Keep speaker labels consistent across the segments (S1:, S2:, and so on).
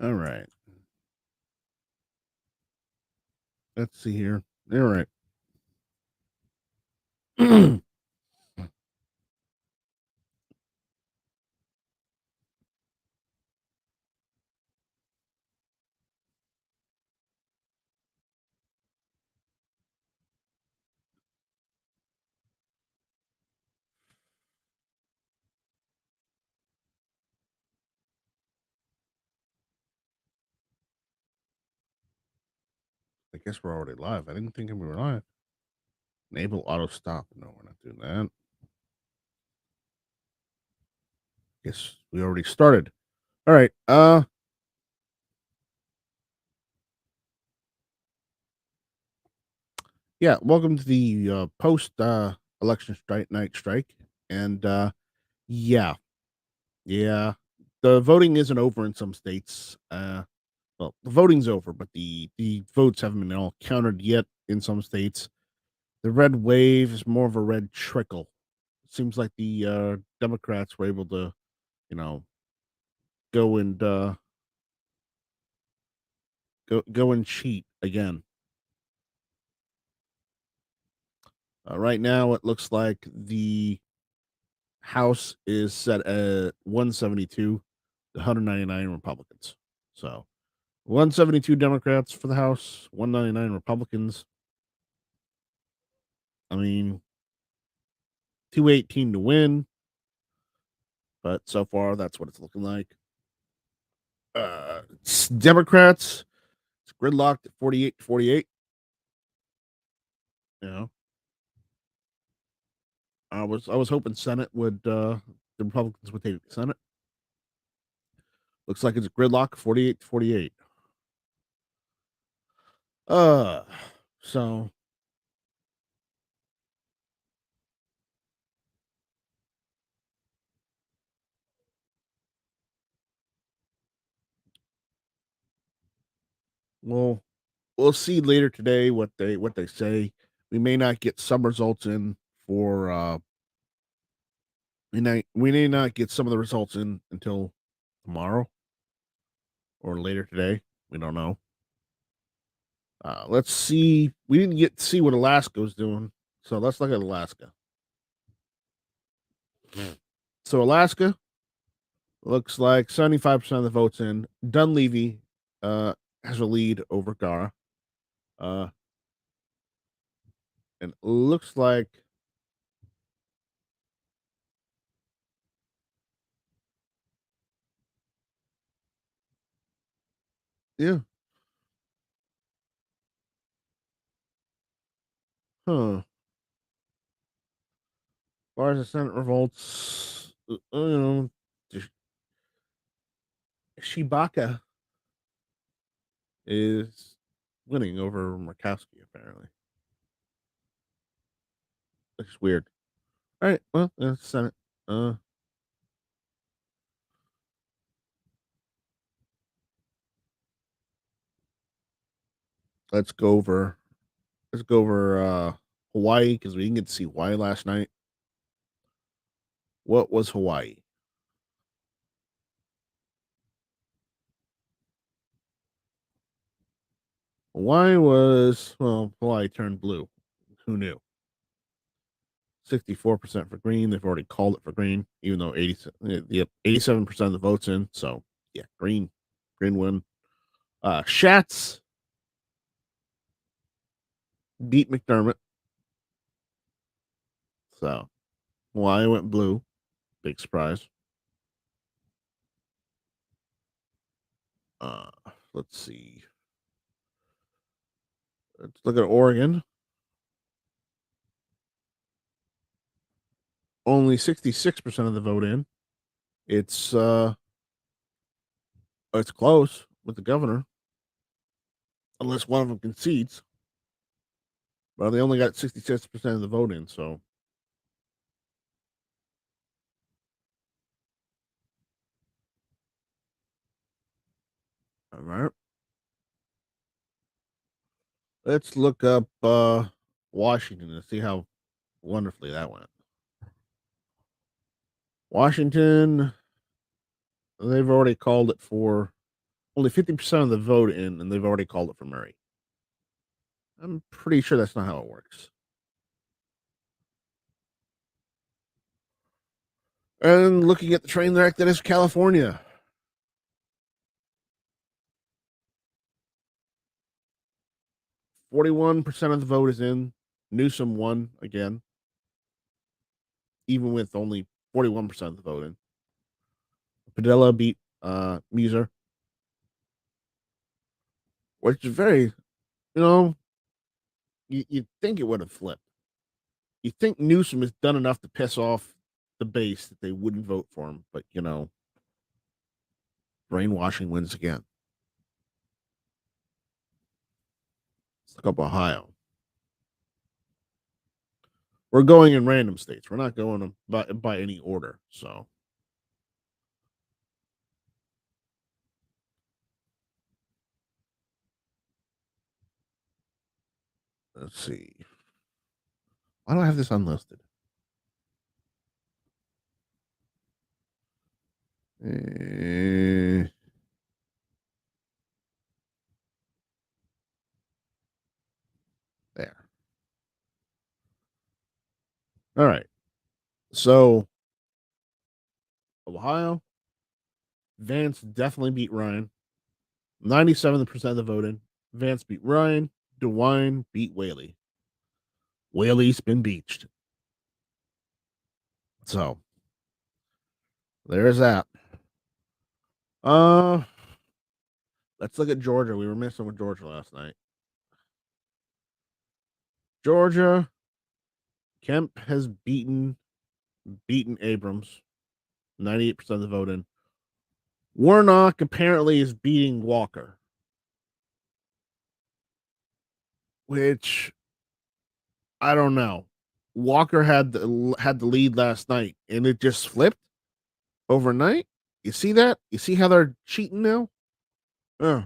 S1: All right. Let's see here. All right. I guess we're already live. I didn't think we were live. Enable auto stop. No, we're not doing that. Guess we already started. All right. Yeah, welcome to the post election strike. And yeah, yeah. The voting isn't over in some states. Well, the voting's over, but the votes haven't been all counted yet in some states. The red wave is more of a red trickle. It seems like the Democrats were able to, you know, go and go and cheat again. Right now, it looks like the House is set at 172, 199 Republicans. So 172 Democrats for the House, 199 Republicans. I mean, 218 to win, but so far that's what it's looking like. Democrats, it's gridlocked at 48 to 48. You know, I was hoping Senate would the Republicans would take the Senate. Looks like it's gridlock 48 to 48. Uh so well we'll see later today what they say. We may not get some results in for we may not get some of the results in until tomorrow or later today. We don't know. Let's see. We didn't get to see what Alaska was doing, so let's look at Alaska. So Alaska looks like 75% of the votes in. Dunleavy uh, has a lead over Gara. Uh, and looks like yeah, huh. As far as the Senate revolts, Shibaka is winning over Murkowski apparently. Which is weird. All right, well, Senate. Uh, let's go over. Let's go over Hawaii because we didn't get to see Hawaii last night. What was Hawaii? Hawaii turned blue. Who knew? 64% for green. They've already called it for green, even though 87% of the votes in. So yeah, green win. Shats beat McDermott. So Hawaii went blue. Big surprise. Uh, let's see. Let's look at Oregon. Only 66% of the vote in. It's it's close with the governor, unless one of them concedes. But they only got 66% of the vote in, so all right. Let's look up Washington and see how wonderfully that went. Washington, they've already called it for only 50% of the vote in, and they've already called it for Murray. I'm pretty sure that's not how it works. And looking at the train wreck that is California, 41% of the vote is in. Newsom won again, even with only 41% of the vote in. Padilla beat Muser, which is very, you know, you'd think it would have flipped. You think Newsom has done enough to piss off the base that they wouldn't vote for him, but brainwashing wins again. Let's look up Ohio. We're going in random states. We're not going by any order. So let's see. Why do I have this unlisted? There. All right. So Ohio, Vance definitely beat Ryan. 97% of the voting. Vance beat Ryan. DeWine beat Whaley. Whaley's been beached. So there's that. Uh let's look at Georgia. We were missing with Georgia last night. Georgia, Kemp has beaten Abrams. 98% of the vote in. Warnock apparently is beating Walker, which I don't know. Walker had the lead last night, and it just flipped overnight. You see that? You see how they're cheating now? Oh,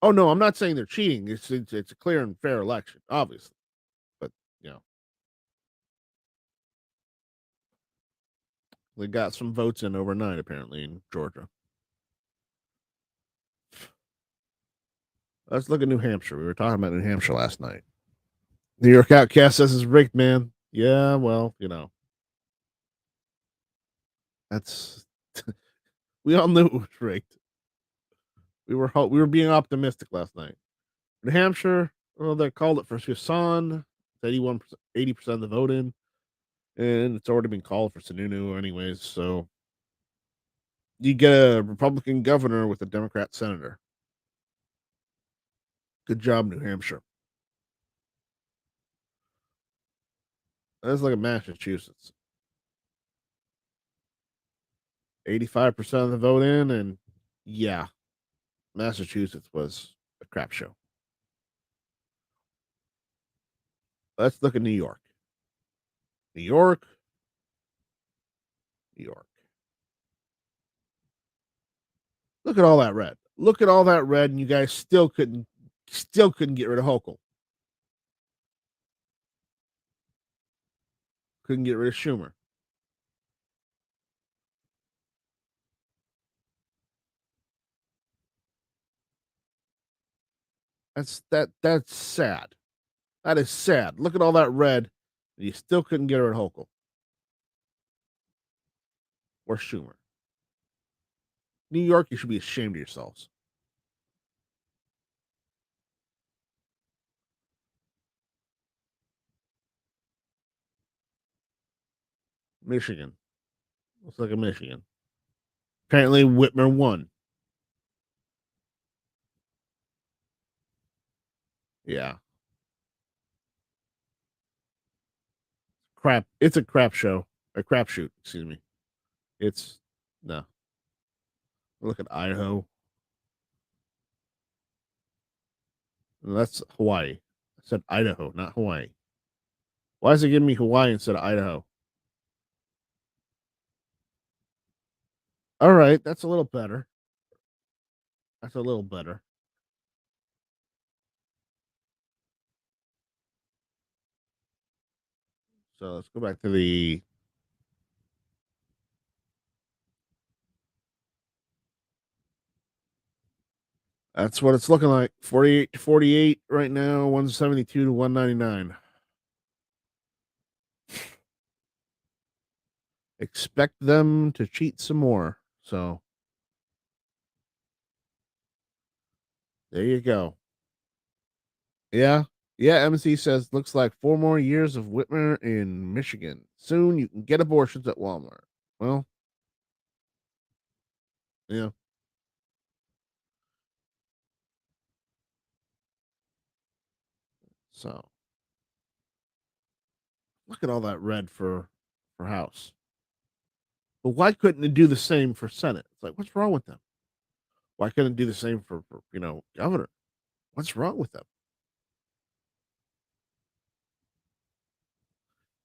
S1: oh no, I'm not saying they're cheating. It's a clear and fair election, obviously, but you know they got some votes in overnight apparently in Georgia. Let's look at New Hampshire. We were talking about New Hampshire last night. New York Outcast says it's rigged, man. Yeah, well, that's we all knew it was rigged. We were being optimistic last night. New Hampshire, well, they called it for Susan. 81%, 80% of the vote in, and it's already been called for Sununu anyways. So you get a Republican governor with a Democrat senator. Good job, New Hampshire. Let's look at Massachusetts. 85% of the vote in, and yeah, Massachusetts was a crap show. Let's look at New York. New York, New York. Look at all that red. Look at all that red, and you guys still couldn't get rid of Hochul. Couldn't get rid of Schumer. That's sad. That is sad. Look at all that red, and you still couldn't get rid of Hochul or Schumer. New York, you should be ashamed of yourselves. Michigan. Looks like a Michigan. Apparently, Whitmer won. Yeah, crap. It's a crap show. A crap shoot. Excuse me. It's no. Look at Idaho. That's Hawaii. I said Idaho, not Hawaii. Why is it giving me Hawaii instead of Idaho? All right, that's a little better. That's a little better. So let's go back to the. That's what it's looking like. 48 to 48 right now, 172 to 199. Expect them to cheat some more. So there you go. Yeah. Yeah, MC says looks like 4 more years of Whitmer in Michigan. Soon you can get abortions at Walmart. Well, yeah. So look at all that red for House. But why couldn't it do the same for Senate? It's like, what's wrong with them? Why couldn't it do the same for governor? What's wrong with them?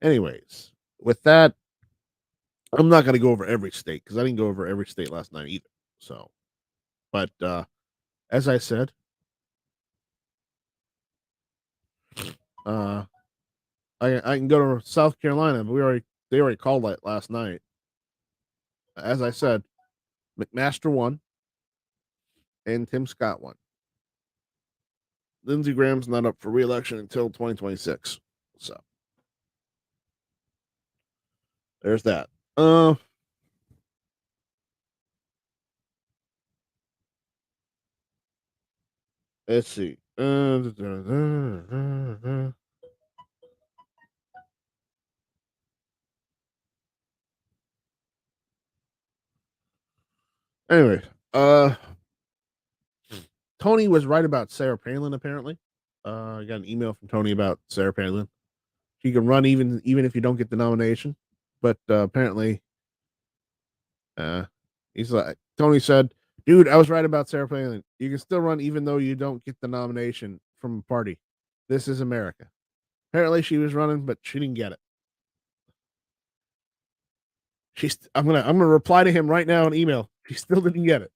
S1: Anyways, with that, I'm not going to go over every state because I didn't go over every state last night either. So, but as I said, uh, I can go to South Carolina, but they already called it last night. As I said, McMaster won and Tim Scott won. Lindsey Graham's not up for reelection until 2026. So there's that. Let's see. Anyway, uh, Tony was right about Sarah Palin. Apparently, I got an email from Tony about Sarah Palin. She can run even if you don't get the nomination. But apparently, uh, he's like Tony said, "Dude, I was right about Sarah Palin. You can still run even though you don't get the nomination from a party. This is America." Apparently, she was running, but she didn't get it. I'm gonna reply to him right now in email. She still didn't get it.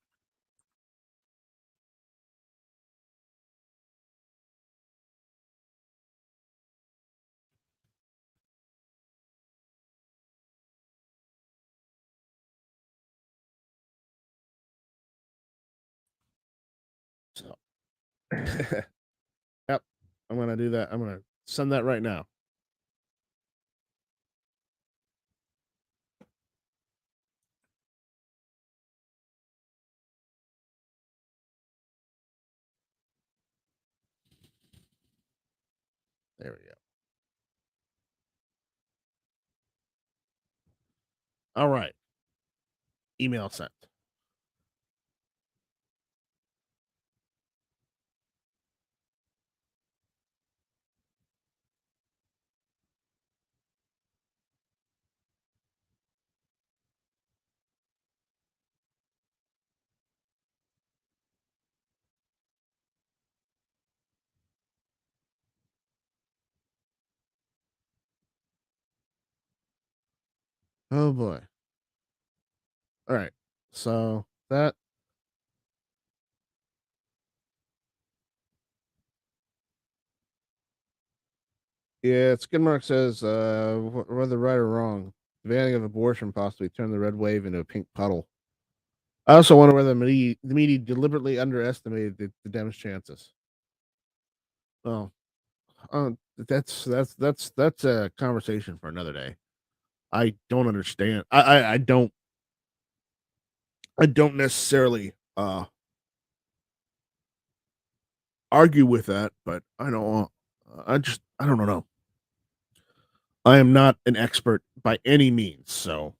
S1: So, yep, I'm gonna do that. I'm gonna send that right now. There we go. All right, email sent. Oh boy. All right. So that yeah, Skidmark says whether right or wrong, the banning of abortion possibly turned the red wave into a pink puddle. I also wonder whether the media deliberately underestimated the Dems' chances. Oh, that's a conversation for another day. I don't understand. I don't necessarily argue with that, but I don't. I don't know. I am not an expert by any means, so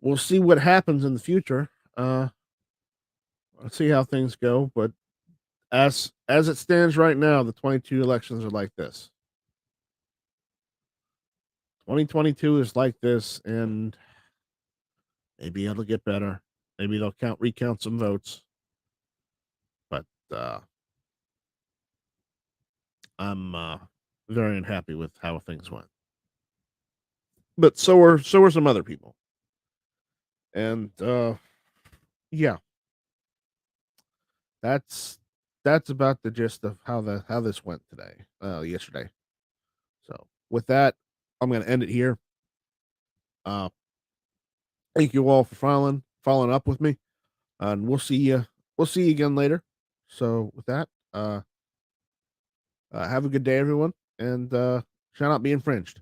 S1: we'll see what happens in the future. Let's see how things go. But as it stands right now, the 22 elections are like this. 2022 is like this, and maybe it'll get better. Maybe they'll recount some votes, but uh, I'm very unhappy with how things went. But so are some other people, and yeah, that's that's about the gist of how this went today, yesterday. So with that, I'm gonna end it here. Uh, thank you all for following up with me. and we'll see you again later. So with that, have a good day, everyone, and shall not be infringed.